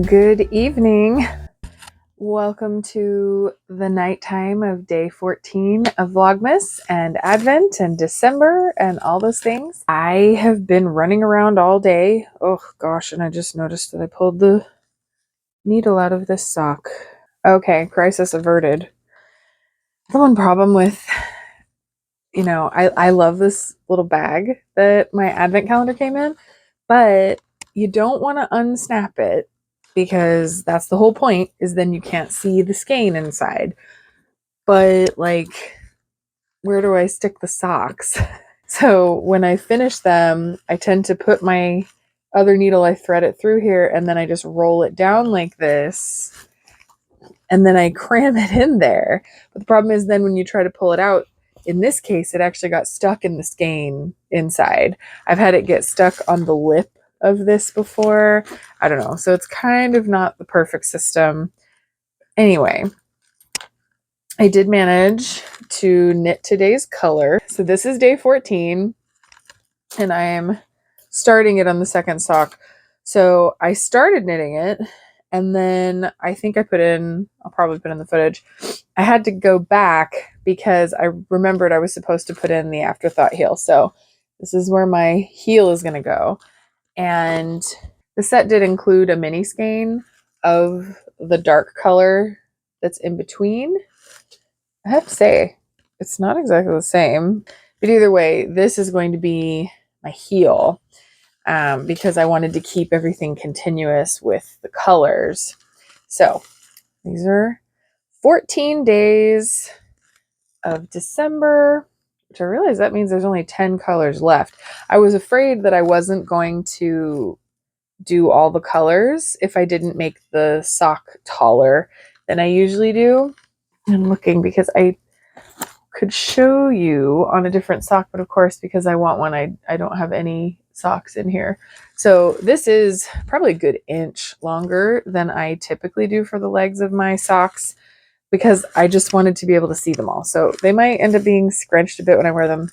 Good evening. Welcome to the nighttime of day 14 of Vlogmas and Advent and December and all those things. I have been running around all day. Oh gosh, and I just noticed that I pulled the needle out of this sock. Okay, crisis averted. The one problem with, I love this little bag that my Advent calendar came in, but you don't want to unsnap it because that's the whole point, is then you can't see the skein inside. But like, where do I stick the socks? So when I finish them, I tend to put my other needle, I thread it through here, and then I just roll it down like this, and then I cram it in there. But the problem is then when you try to pull it out, in this case, it actually got stuck in the skein inside. I've had it get stuck on the lip of this before. I don't know. So it's kind of not the perfect system. Anyway, I did manage to knit today's color. So this is day 14, and I am starting it on the second sock. So I started knitting it, and then I think I'll probably put in the footage, I had to go back because I remembered I was supposed to put in the afterthought heel. So this is where my heel is going to go. And the set did include a mini skein of the dark color that's in between. I have to say, it's not exactly the same, but either way, this is going to be my heel, because I wanted to keep everything continuous with the colors. So these are 14 days of December, which I realize that means there's only 10 colors left. I was afraid that I wasn't going to do all the colors if I didn't make the sock taller than I usually do. I'm looking because I could show you on a different sock, but of course, because I want one, I don't have any socks in here. So this is probably a good inch longer than I typically do for the legs of my socks, because I just wanted to be able to see them all. So they might end up being scrunched a bit when I wear them.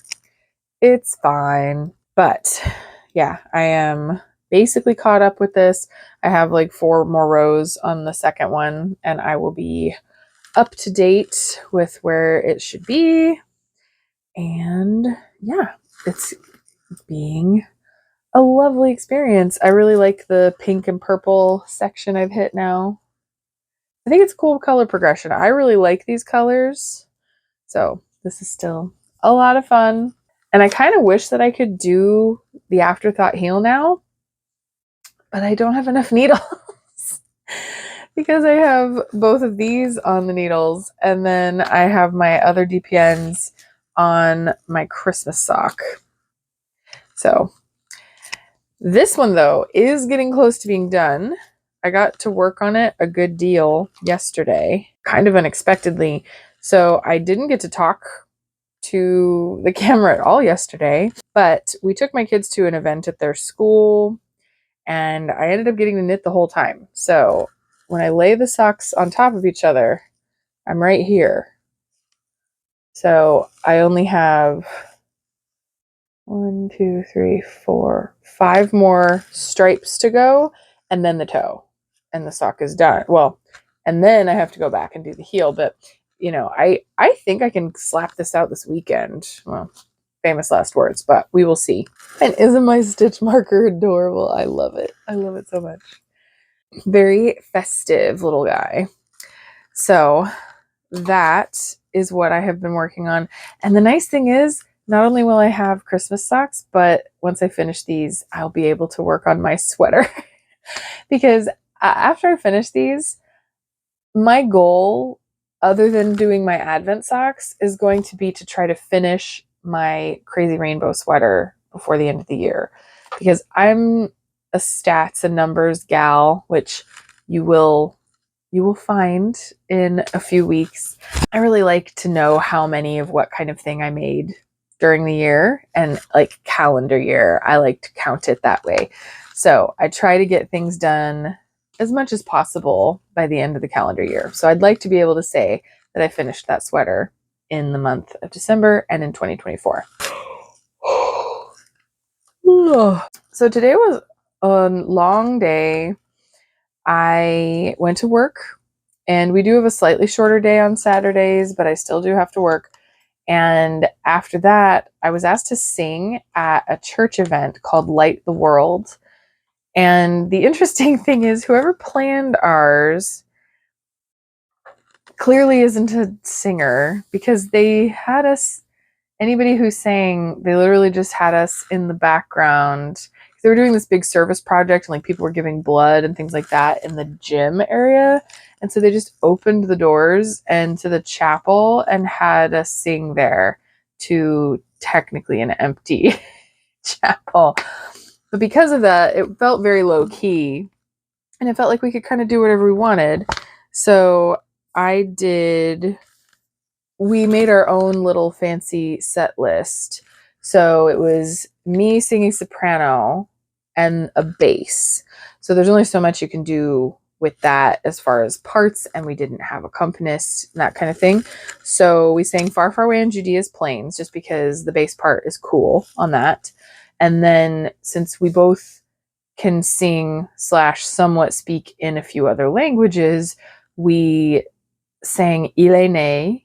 It's fine. But yeah, I am basically caught up with this. I have like 4 more rows on the second one, and I will be up to date with where it should be. And yeah, it's being a lovely experience. I really like the pink and purple section I've hit now. I think it's cool color progression. I really like these colors. So this is still a lot of fun. And I kind of wish that I could do the afterthought heel now, but I don't have enough needles because I have both of these on the needles, and then I have my other DPNs on my Christmas sock. So this one, though, is getting close to being done. I got to work on it a good deal yesterday, kind of unexpectedly. So I didn't get to talk to the camera at all yesterday, but we took my kids to an event at their school, and I ended up getting to knit the whole time. So when I lay the socks on top of each other, I'm right here. So I only have 1, 2, 3, 4, 5 more stripes to go, and then the toe, and the sock is done. Well, and then I have to go back and do the heel, but I think I can slap this out this weekend. Well, famous last words, but we will see. And isn't my stitch marker adorable? I love it. I love it so much. Very festive little guy. So that is what I have been working on. And the nice thing is, not only will I have Christmas socks, but once I finish these, I'll be able to work on my sweater. Because after I finish these, my goal, other than doing my Advent socks, is going to be to try to finish my crazy rainbow sweater before the end of the year. Because I'm a stats and numbers gal, which you will find in a few weeks. I really like to know how many of what kind of thing I made during the year, and like calendar year, I like to count it that way. So I try to get things done as much as possible by the end of the calendar year. So I'd like to be able to say that I finished that sweater in the month of December and in 2024. So today was a long day. I went to work, and we do have a slightly shorter day on Saturdays, but I still do have to work. And after that, I was asked to sing at a church event called Light the World. And the interesting thing is, whoever planned ours clearly isn't a singer, because they had us, anybody who sang, they literally just had us in the background. They were doing this big service project, and like people were giving blood and things like that in the gym area. And so they just opened the doors and to the chapel and had us sing there to technically an empty chapel. But because of that, it felt very low key, and it felt like we could kind of do whatever we wanted. So we made our own little fancy set list. So it was me singing soprano and a bass. So there's only so much you can do with that as far as parts, and we didn't have accompanists and that kind of thing. So we sang Far, Far Away in Judea's Plains just because the bass part is cool on that. And then since we both can sing / somewhat speak in a few other languages, we sang Il est né,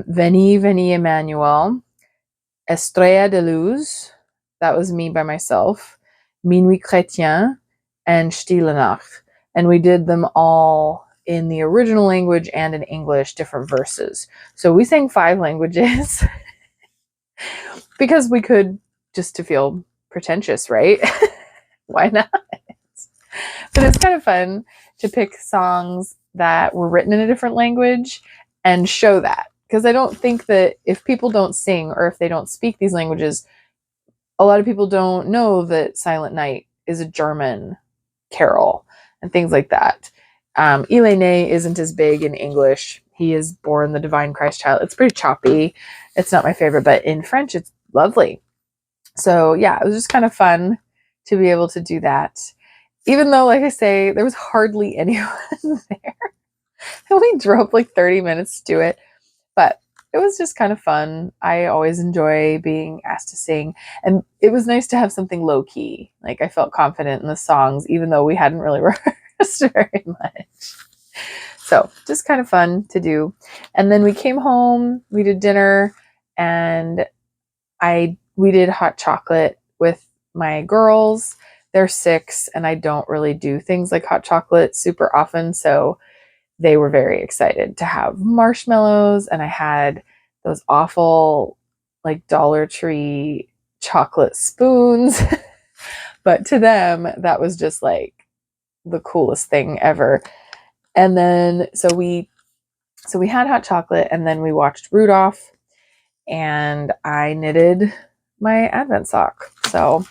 Veni, Veni, Emmanuel, Estrella de Luz, that was me by myself, Minuit Chrétien, and Stille Nacht. And we did them all in the original language and in English, different verses. So we sang 5 languages because we could, just to feel pretentious, right? Why not? But it's kind of fun to pick songs that were written in a different language and show that. Because I don't think that if people don't sing or if they don't speak these languages, a lot of people don't know that Silent Night is a German carol and things like that. Il est né isn't as big in English. He is born the divine Christ child. It's pretty choppy. It's not my favorite, but in French, it's lovely. So yeah, it was just kind of fun to be able to do that. Even though, like I say, there was hardly anyone there. And we drove like 30 minutes to do it. But it was just kind of fun. I always enjoy being asked to sing. And it was nice to have something low key. Like I felt confident in the songs, even though we hadn't really rehearsed very much. So just kind of fun to do. And then we came home, we did dinner, and we did hot chocolate with my girls. They're 6, and I don't really do things like hot chocolate super often. So they were very excited to have marshmallows, and I had those awful like Dollar Tree chocolate spoons. But to them, that was just like the coolest thing ever. And then so we had hot chocolate, and then we watched Rudolph, and I knitted my Advent sock. So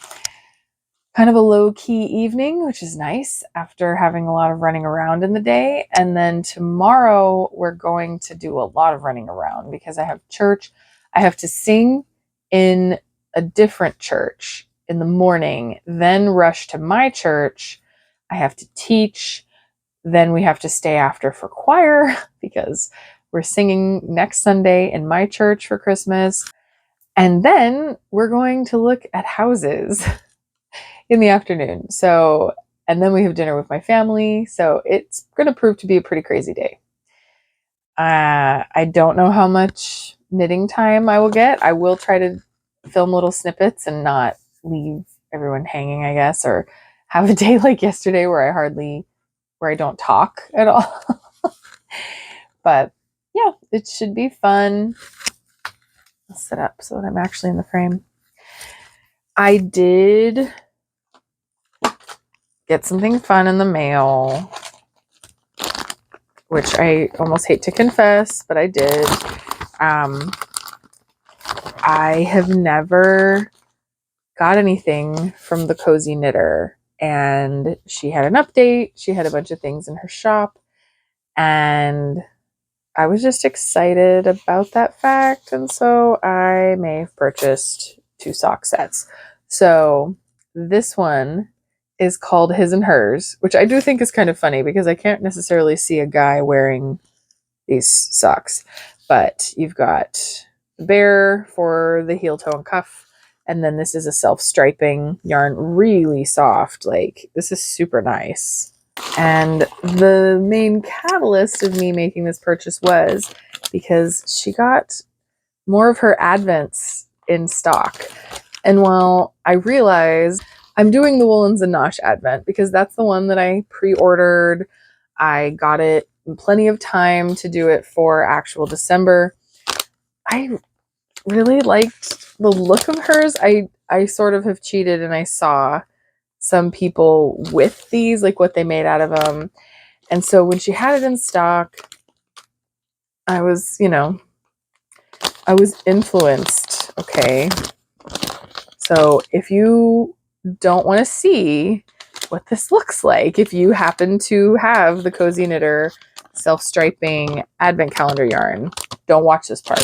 kind of a low-key evening, which is nice after having a lot of running around in the day. And then tomorrow we're going to do a lot of running around because I have church. I have to sing in a different church in the morning, then rush to my church. I have to teach. Then we have to stay after for choir because we're singing next Sunday in my church for Christmas. And then we're going to look at houses in the afternoon. So, and then we have dinner with my family. So it's going to prove to be a pretty crazy day. I don't know how much knitting time I will get. I will try to film little snippets and not leave everyone hanging, I guess, or have a day like yesterday where I don't talk at all. But yeah, it should be fun. I'll set up so that I'm actually in the frame. I did get something fun in the mail, which I almost hate to confess, but I did. I have never got anything from the Cozy Knitter, and she had an update. She had a bunch of things in her shop, and I was just excited about that fact, and so I may have purchased 2 sock sets. So this one is called His and Hers, which I do think is kind of funny because I can't necessarily see a guy wearing these socks. But you've got the bear for the heel, toe, and cuff, And then this is a self-striping yarn, really soft. Like, this is super nice. And the main catalyst of me making this purchase was because she got more of her Advents in stock. And while I realized I'm doing the Woolens and Nosh Advent because that's the one that I pre-ordered, I got it in plenty of time to do it for actual December. I really liked the look of hers. I sort of have cheated and I saw some people with these, like what they made out of them. And so when she had it in stock, I was, I was influenced. Okay. So if you don't want to see what this looks like, if you happen to have the Cozy Knitter self-striping advent calendar yarn, don't watch this part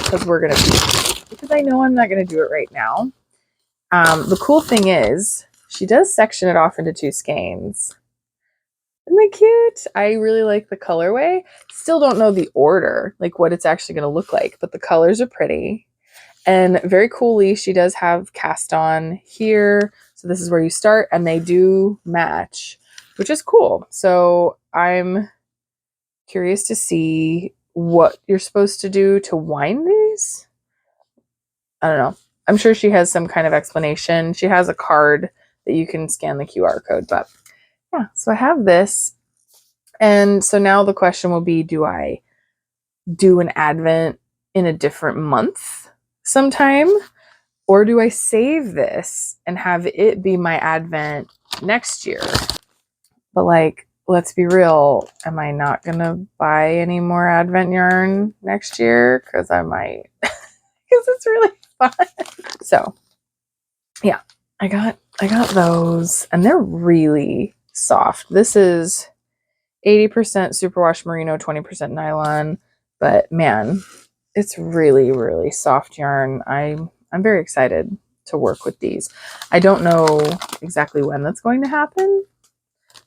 because I know I'm not going to do it right now. The cool thing is she does section it off into 2 skeins. Isn't that cute? I really like the colorway. Still don't know the order, like what it's actually going to look like, but the colors are pretty. And very coolly, she does have cast on here. So this is where you start, and they do match, which is cool. So I'm curious to see what you're supposed to do to wind these. I don't know. I'm sure she has some kind of explanation. She has a card that you can scan the QR code, but yeah, so I have this. And so now the question will be, do I do an Advent in a different month sometime? Or do I save this and have it be my Advent next year? But like, let's be real. Am I not going to buy any more Advent yarn next year? Because I might. Because it's really fun. So yeah, I got those. And they're really soft. This is 80% superwash merino, 20% nylon. But man, it's really, really soft yarn. I'm very excited to work with these. I don't know exactly when that's going to happen,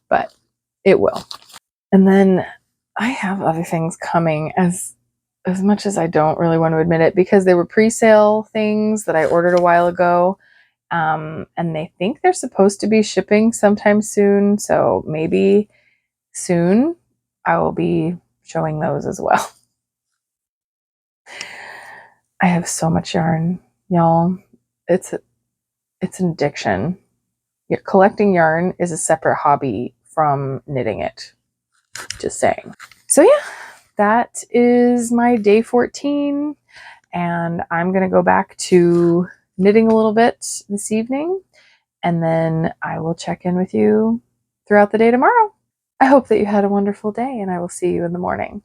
but it will. And then I have other things coming, as much as I don't really want to admit it, because they were pre-sale things that I ordered a while ago. And they think they're supposed to be shipping sometime soon. So maybe soon I will be showing those as well. I have so much yarn, y'all. It's an addiction. Collecting yarn is a separate hobby from knitting it. Just saying. So yeah, that is my day 14. And I'm going to go back to knitting a little bit this evening. And then I will check in with you throughout the day tomorrow. I hope that you had a wonderful day, and I will see you in the morning.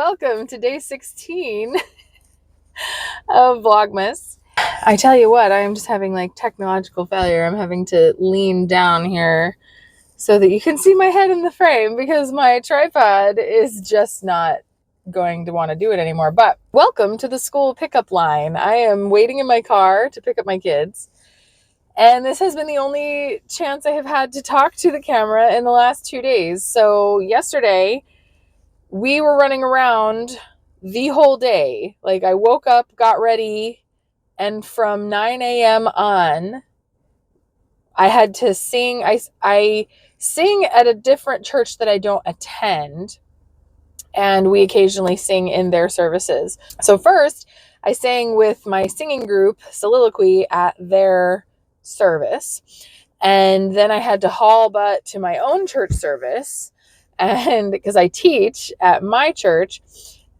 welcome to day 16 of Vlogmas. I tell you what, I am just having like technological failure. I'm having to lean down here so that you can see my head in the frame because my tripod is just not going to want to do it anymore. But welcome to the school pickup line. I am waiting in my car to pick up my kids. And this has been the only chance I have had to talk to the camera in the last 2 days. So yesterday, we were running around the whole day. Like I woke up, got ready, and from 9 a.m. on, I had to sing. I sing at a different church that I don't attend, and we occasionally sing in their services. So first, I sang with my singing group, Soliloquy, at their service. And then I had to haul butt to my own church service, and because I teach at my church.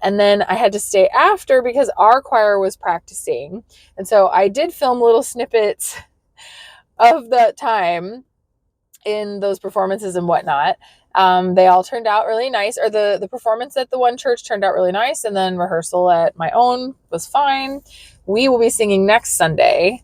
And then I had to stay after because our choir was practicing. And so I did film little snippets of the time in those performances and whatnot. They all turned out really nice, or the performance at the one church turned out really nice. And then rehearsal at my own was fine. We will be singing next Sunday.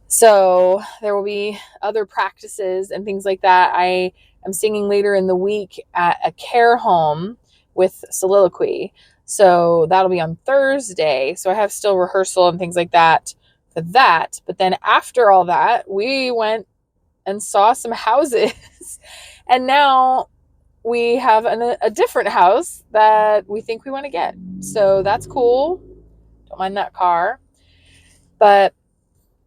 So there will be other practices and things like that. I am singing later in the week at a care home with Soliloquy. So that'll be on Thursday. So I have still rehearsal and things like that for that. But then after all that, we went and saw some houses. And now we have a different house that we think we want to get. So that's cool. Don't mind that car. But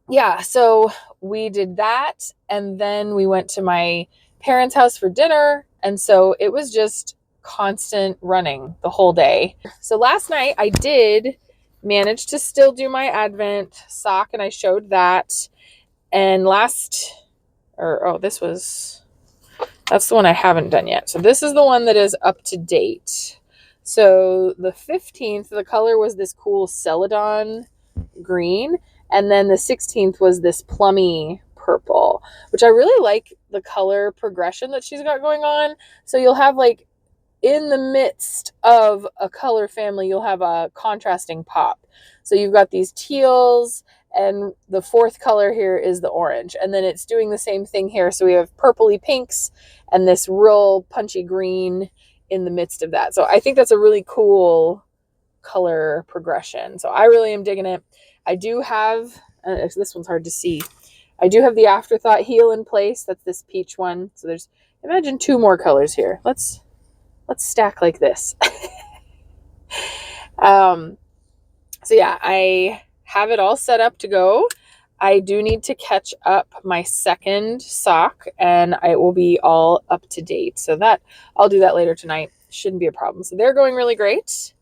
yeah, so we did that. And then we went to my parents' house for dinner. And so it was just constant running the whole day. So last night I did manage to still do my Advent sock, and I showed that. And that's the one I haven't done yet. So this is the one that is up to date. So the 15th, the color was this cool Celadon green. And then the 16th was this plummy purple, which I really like the color progression that she's got going on. So you'll have like in the midst of a color family, you'll have a contrasting pop. So you've got these teals, and the fourth color here is the orange. And then it's doing the same thing here. So we have purpley pinks and this real punchy green in the midst of that. So I think that's a really cool color progression. So I really am digging it. I do have, this one's hard to see. I do have the Afterthought heel in place. That's this peach one. So there's, imagine 2 more colors here. Let's stack like this. So yeah, I have it all set up to go. I do need to catch up my second sock, and it will be all up to date. So that I'll do that later tonight. Shouldn't be a problem. So they're going really great.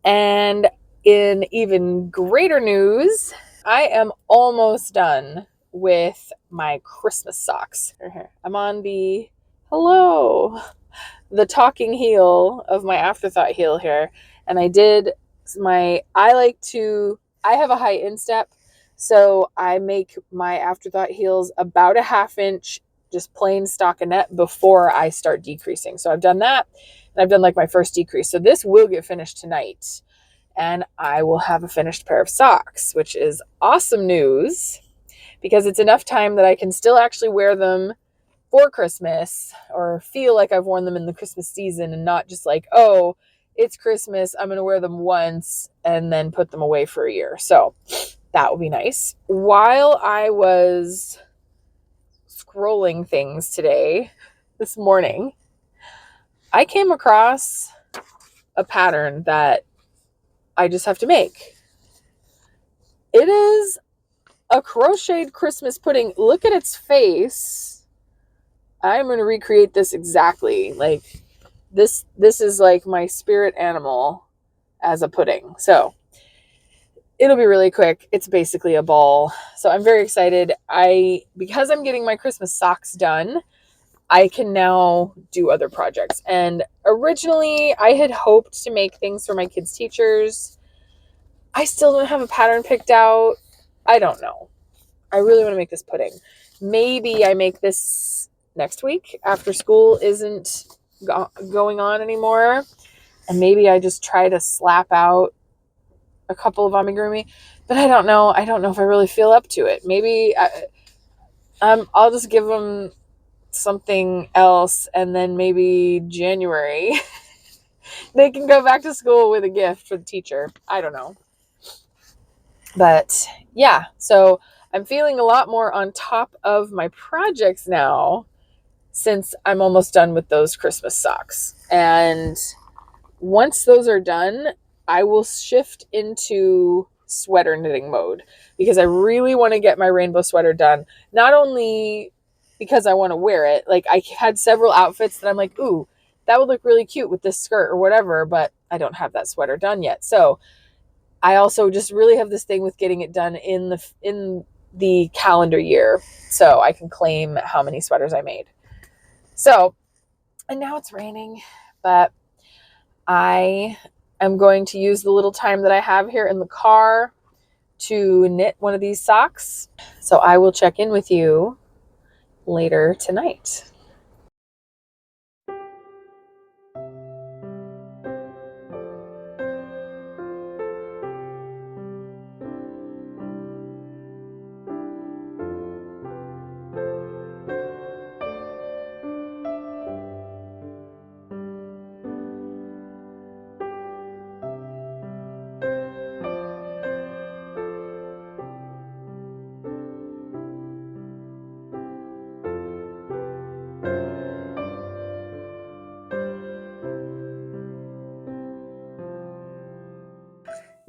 And in even greater news, I am almost done with my Christmas socks. I'm on the talking heel of my Afterthought heel here. And I did I have a high instep, so I make my Afterthought heels about a 1/2 inch, just plain stockinette, before I start decreasing. So I've done that, and I've done like my first decrease. So this will get finished tonight, and I will have a finished pair of socks, which is awesome news because it's enough time that I can still actually wear them for Christmas, or feel like I've worn them in the Christmas season, and not just like, oh, it's Christmas, I'm going to wear them once and then put them away for a year. So that will be nice. While I was scrolling things this morning, I came across a pattern that I just have to make. It is a crocheted Christmas pudding. Look at its face. I'm going to recreate this exactly. Like this is like my spirit animal as a pudding. So it'll be really quick. It's basically a ball. So I'm very excited. Because I'm getting my Christmas socks done, I can now do other projects. And originally I had hoped to make things for my kids' teachers. I still don't have a pattern picked out. I don't know. I really want to make this pudding. Maybe I make this next week after school isn't going on anymore. And maybe I just try to slap out a couple of amigurumi, but I don't know. I don't know if I really feel up to it. Maybe I'll just give them something else, and then maybe January they can go back to school with a gift for the teacher. I don't know. But yeah, so I'm feeling a lot more on top of my projects now since I'm almost done with those Christmas socks. And once those are done, I will shift into sweater knitting mode because I really want to get my rainbow sweater done. Not only because I want to wear it, like I had several outfits that I'm like, ooh, that would look really cute with this skirt or whatever, but I don't have that sweater done yet. So I also just really have this thing with getting it done in the calendar year so I can claim how many sweaters I made. So, and now it's raining, but I am going to use the little time that I have here in the car to knit one of these socks. So I will check in with you later tonight.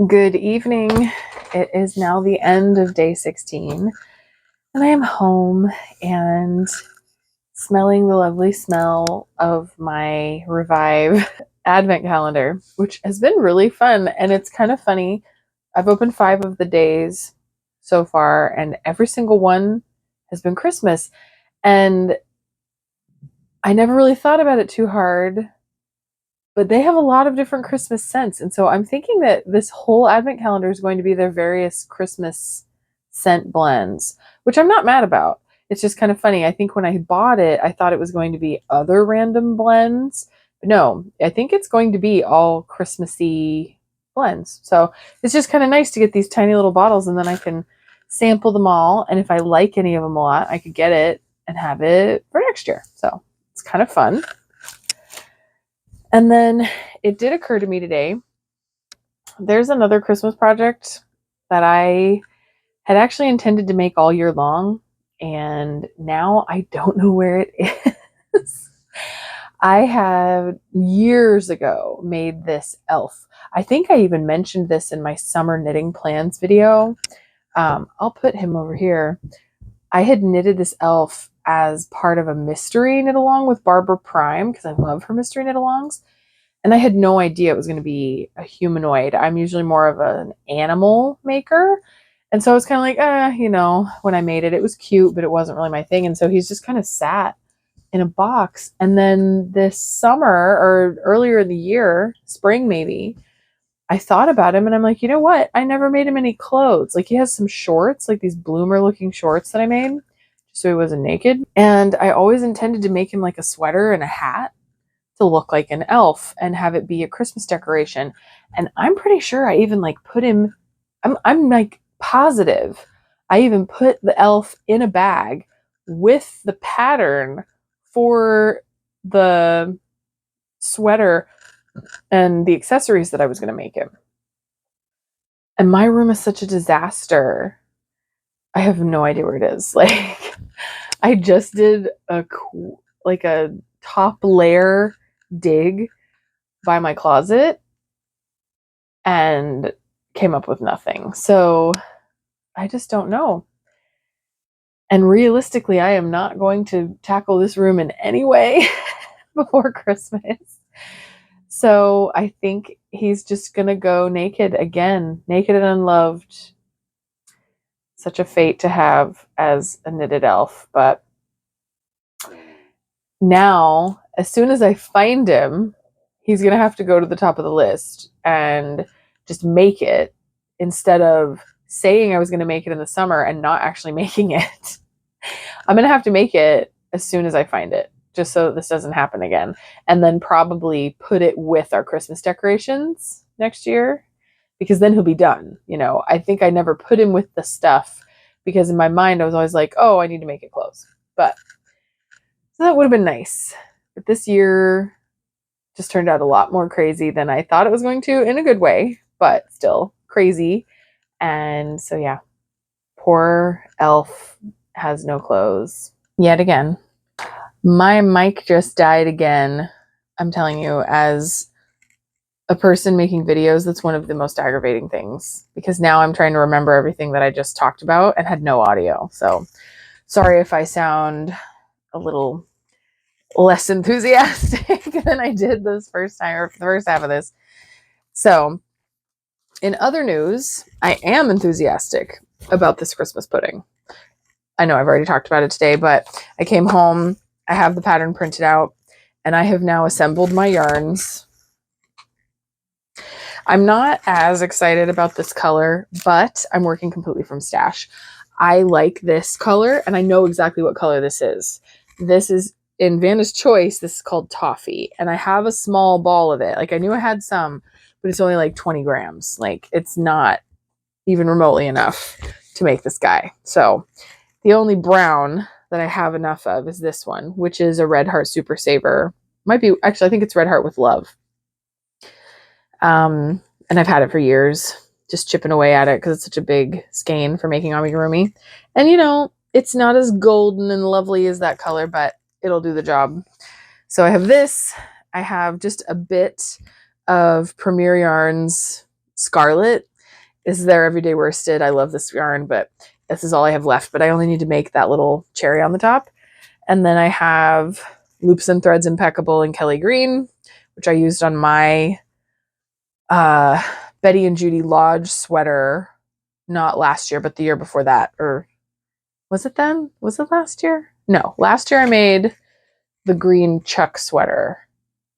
Good evening. It is now the end of day 16, and I am home and smelling the lovely smell of my Revive advent calendar, which has been really fun. And it's kind of funny. I've opened 5 of the days so far, and every single one has been Christmas. And I never really thought about it too hard, but they have a lot of different Christmas scents. And so I'm thinking that this whole advent calendar is going to be their various Christmas scent blends, which I'm not mad about. It's just kind of funny. I think when I bought it, I thought it was going to be other random blends. But no, I think it's going to be all Christmassy blends. So it's just kind of nice to get these tiny little bottles, and then I can sample them all. And if I like any of them a lot, I could get it and have it for next year. So it's kind of fun. And then it did occur to me today, there's another Christmas project that I had actually intended to make all year long, and now I don't know where it is. I have years ago made this elf. I think I even mentioned this in my summer knitting plans video. I'll put him over here. I had knitted this elf as part of a mystery knit along with Barbara Prime because I love her mystery knit alongs. And I had no idea it was going to be a humanoid. I'm usually more of an animal maker. And so I was kind of like, when I made it, it was cute, but it wasn't really my thing. And so he's just kind of sat in a box. And then this summer or earlier in the year, spring maybe, I thought about him and I'm like, you know what? I never made him any clothes. Like he has some shorts, like these bloomer looking shorts that I made so he wasn't naked. And I always intended to make him like a sweater and a hat to look like an elf and have it be a Christmas decoration. And I'm pretty sure I even like put him, I'm like positive I even put the elf in a bag with the pattern for the sweater and the accessories that I was going to make him. And my room is such a disaster. I have no idea where it is. Like I just did a top layer dig by my closet and came up with nothing. So I just don't know. And realistically, I am not going to tackle this room in any way before Christmas. So I think he's just going to go naked again, naked and unloved. Such a fate to have as a knitted elf. But now, as soon as I find him, he's going to have to go to the top of the list and just make it instead of saying I was going to make it in the summer and not actually making it. I'm going to have to make it as soon as I find it, just so this doesn't happen again. And then probably put it with our Christmas decorations next year, because then he'll be done. You know, I think I never put him with the stuff because in my mind I was always like, oh, I need to make it close. But so that would have been nice. But this year just turned out a lot more crazy than I thought it was going to, in a good way, but still crazy. And so, yeah, poor elf has no clothes yet again. My mic just died again. I'm telling you, as a person making videos, that's one of the most aggravating things, because now I'm trying to remember everything that I just talked about and had no audio. So sorry if I sound a little less enthusiastic than I did this first time, or the first half of this. So in other news, I am enthusiastic about this Christmas pudding. I know I've already talked about it today, but I came home, I have the pattern printed out, and I have now assembled my yarns. I'm not as excited about this color, but I'm working completely from stash. I like this color, and I know exactly what color this is. This is in Vanna's Choice. This is called Toffee, and I have a small ball of it. Like, I knew I had some, but it's only like 20 grams. Like, it's not even remotely enough to make this guy. So the only brown that I have enough of is this one, which is a Red Heart Super Saver. Might be, actually, I think it's Red Heart with Love. And I've had it for years, just chipping away at it because it's such a big skein for making amigurumi. And, you know, it's not as golden and lovely as that color, but it'll do the job. So I have this. I have just a bit of Premier Yarns Scarlet. This is their Everyday Worsted. I love this yarn, but this is all I have left. But I only need to make that little cherry on the top. And then I have Loops and Threads Impeccable in Kelly Green, which I used on my Betty and Judy Lodge sweater, not last year, but the year before that. Or was it then? Was it last year? No, last year I made the green Chuck sweater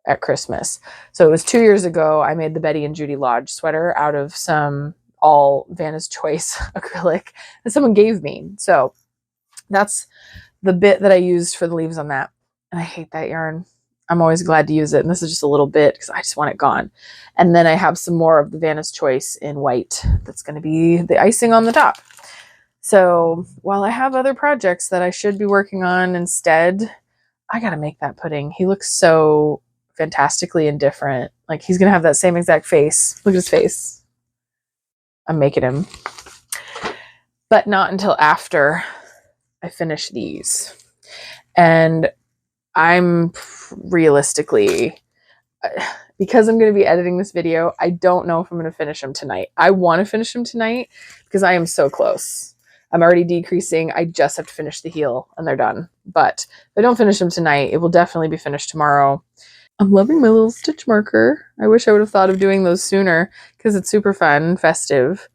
at Christmas. So it was 2 years ago. I made the Betty and Judy Lodge sweater out of some all Vanna's Choice acrylic that someone gave me. So that's the bit that I used for the leaves on that. And I hate that yarn. I'm always glad to use it. And this is just a little bit because I just want it gone. And then I have some more of the Vanna's Choice in white. That's going to be the icing on the top. So while I have other projects that I should be working on instead, I got to make that pudding. He looks so fantastically indifferent. Like, he's going to have that same exact face. Look at his face. I'm making him. But not until after I finish these. And I'm realistically, because I'm going to be editing this video, I don't know if I'm going to finish them tonight. I want to finish them tonight because I am so close. I'm already decreasing. I just have to finish the heel and they're done. But if I don't finish them tonight, it will definitely be finished tomorrow. I'm loving my little stitch marker. I wish I would have thought of doing those sooner because it's super fun and festive.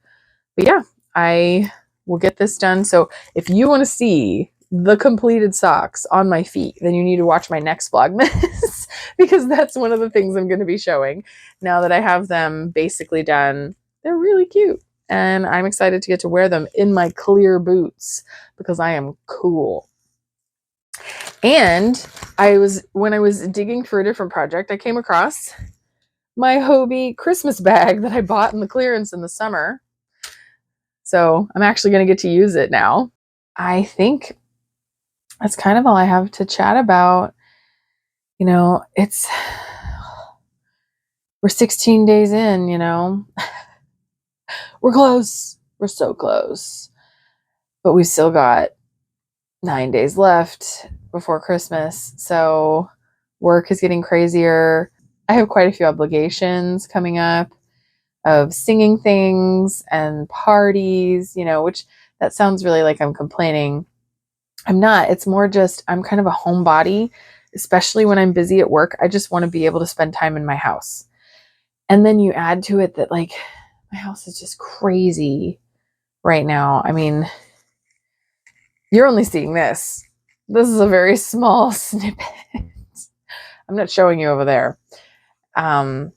But yeah, I will get this done. So if you want to see the completed socks on my feet, then you need to watch my next Vlogmas because that's one of the things I'm going to be showing now that I have them basically done. They're really cute and I'm excited to get to wear them in my clear boots because I am cool. And when I was digging for a different project, I came across my Hobie Christmas bag that I bought in the clearance in the summer. So I'm actually going to get to use it now. I think that's kind of all I have to chat about. You know, we're 16 days in, you know. We're close. We're so close. But we still got 9 days left before Christmas. So work is getting crazier. I have quite a few obligations coming up of singing things and parties, you know, which that sounds really like I'm complaining. I'm not. It's more just I'm kind of a homebody, especially when I'm busy at work. I just want to be able to spend time in my house. And then you add to it that, like, my house is just crazy right now. I mean, you're only seeing this. This is a very small snippet. I'm not showing you over there. But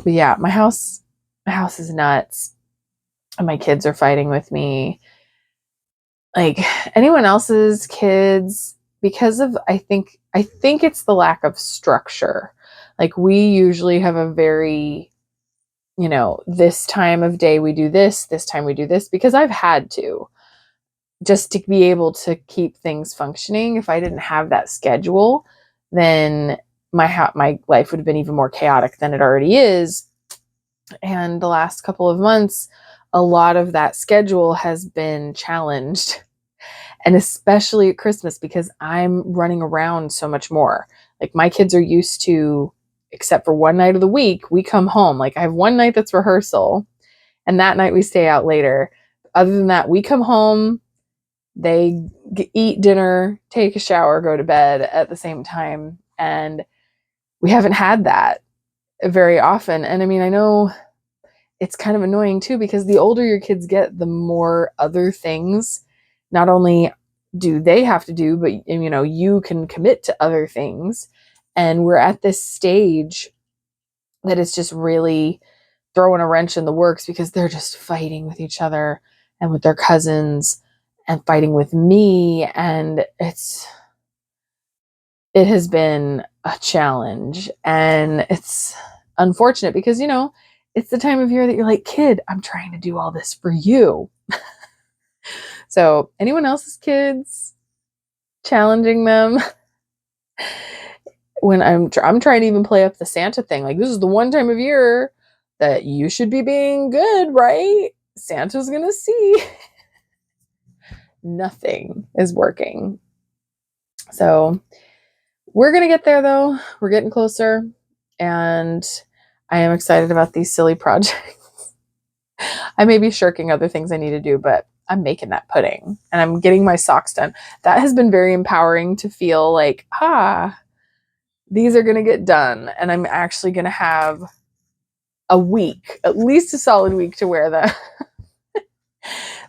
yeah, my house is nuts. And my kids are fighting with me. Like, anyone else's kids because of, I think it's the lack of structure. Like we usually have a very, this time of day we do this time we do this, because I've had to, just to be able to keep things functioning. If I didn't have that schedule, then my life would have been even more chaotic than it already is. And the last couple of months, a lot of that schedule has been challenged. And especially at Christmas, because I'm running around so much more. Like my kids are used to, except for one night of the week, we come home. Like I have one night that's rehearsal, and that night we stay out later. Other than that, we come home, they eat dinner, take a shower, go to bed at the same time. And we haven't had that very often. And I mean, I know it's kind of annoying too, because the older your kids get, the more other things not only do they have to do, but you can commit to other things. And we're at this stage that is just really throwing a wrench in the works, because they're just fighting with each other and with their cousins and fighting with me. And it has been a challenge, and it's unfortunate because, it's the time of year that you're like, kid, I'm trying to do all this for you. So anyone else's kids, challenging them when I'm trying to even play up the Santa thing. Like, this is the one time of year that you should be being good, right? Santa's gonna see. Nothing is working. So we're gonna get there though. We're getting closer, and I am excited about these silly projects. I may be shirking other things I need to do, but I'm making that pudding and I'm getting my socks done. That has been very empowering to feel like, these are going to get done, and I'm actually going to have a week, at least a solid week, to wear them.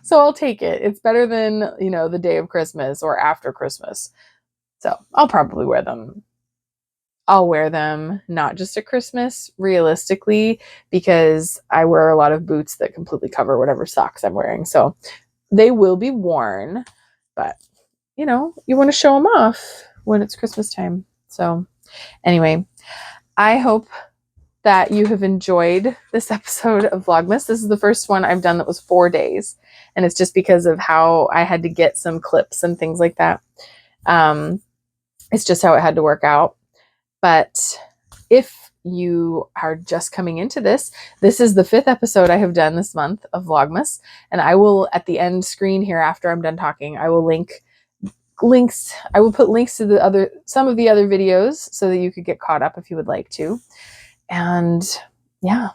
So I'll take it. It's better than, the day of Christmas or after Christmas. So I'll probably wear them. I'll wear them not just at Christmas, realistically, because I wear a lot of boots that completely cover whatever socks I'm wearing. So they will be worn, but you want to show them off when it's Christmas time. So anyway, I hope that you have enjoyed this episode of Vlogmas. This is the first one I've done that was 4 days, and it's just because of how I had to get some clips and things like that. It's just how it had to work out. But if you are just coming into this is the 5th episode I have done this month of Vlogmas, and I will, at the end screen here after I'm done talking, I will links. I will put links to some of the other videos so that you could get caught up if you would like to. And yeah,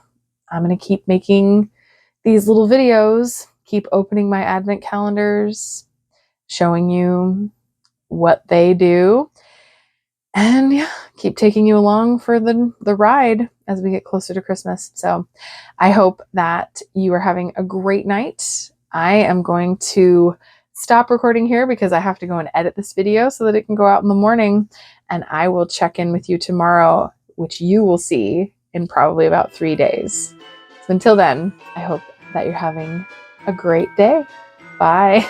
I'm going to keep making these little videos, keep opening my advent calendars, showing you what they do, and yeah, keep taking you along for the ride as we get closer to Christmas. So I hope that you are having a great night. I am going to stop recording here because I have to go and edit this video so that it can go out in the morning, and I will check in with you tomorrow, which you will see in probably about 3 days. So until then, I hope that you're having a great day. Bye.